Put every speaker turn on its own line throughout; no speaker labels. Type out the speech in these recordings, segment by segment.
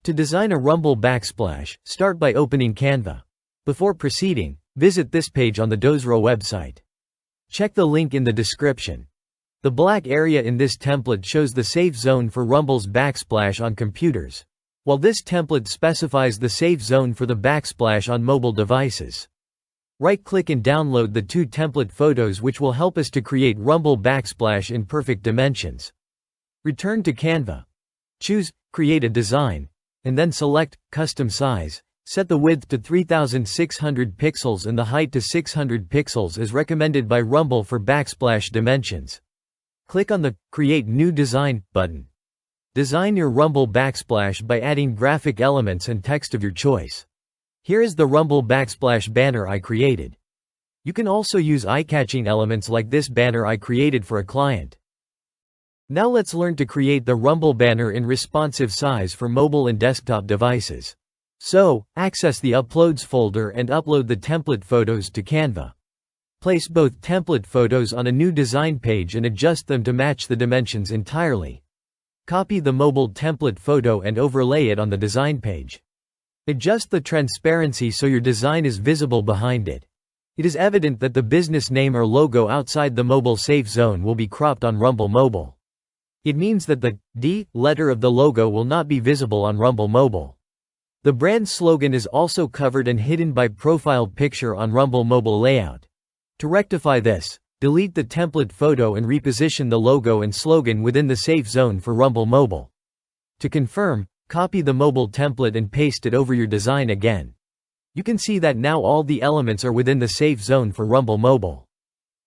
To design a Rumble backsplash, start by opening Canva. Before proceeding, visit this page on the Dozro website. Check the link in the description. The black area in this template shows the safe zone for Rumble's backsplash on computers, while this template specifies the safe zone for the backsplash on mobile devices. Right-click and download the two template photos, which will help us to create Rumble backsplash in perfect dimensions. Return to Canva. Choose Create a Design, and then select Custom Size. Set the width to 3600 pixels and the height to 600 pixels as recommended by Rumble for backsplash dimensions. Click on the Create New Design button. Design your Rumble backsplash by adding graphic elements and text of your choice. Here is the Rumble backsplash banner I created. You can also use eye-catching elements like this banner I created for a client. Now let's learn to create the Rumble banner in responsive size for mobile and desktop devices. So, access the Uploads folder and upload the template photos to Canva. Place both template photos on a new design page and adjust them to match the dimensions entirely. Copy the mobile template photo and overlay it on the design page. Adjust the transparency so your design is visible behind it. It is evident that the business name or logo outside the mobile safe zone will be cropped on Rumble Mobile. It means that the D letter of the logo will not be visible on Rumble Mobile. The brand slogan is also covered and hidden by profile picture on Rumble Mobile layout. To rectify this, delete the template photo and reposition the logo and slogan within the safe zone for Rumble Mobile. To confirm, copy the mobile template and paste it over your design again. You can see that now all the elements are within the safe zone for Rumble Mobile.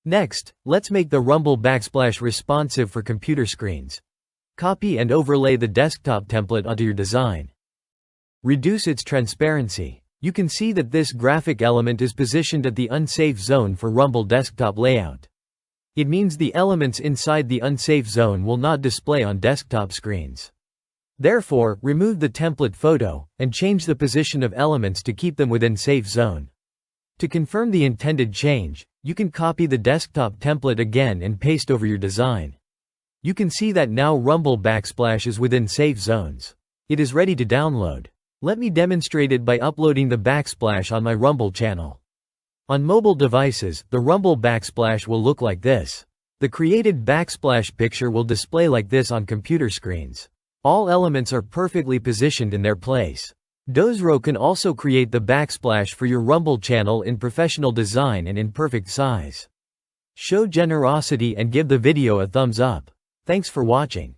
Next, let's make the Rumble backsplash responsive for computer screens. Copy and overlay the desktop template onto your design. Reduce its transparency. You can see that this graphic element is positioned at the unsafe zone for Rumble desktop layout. It means the elements inside the unsafe zone will not display on desktop screens. Therefore, remove the template photo, and change the position of elements to keep them within safe zone. To confirm the intended change, you can copy the desktop template again and paste over your design. You can see that now Rumble backsplash is within safe zones. It is ready to download. Let me demonstrate it by uploading the backsplash on my Rumble channel. On mobile devices, the Rumble backsplash will look like this. The created backsplash picture will display like this on computer screens. All elements are perfectly positioned in their place. Dozro can also create the backsplash for your Rumble channel in professional design and in perfect size. Show generosity and give the video a thumbs up. Thanks for watching.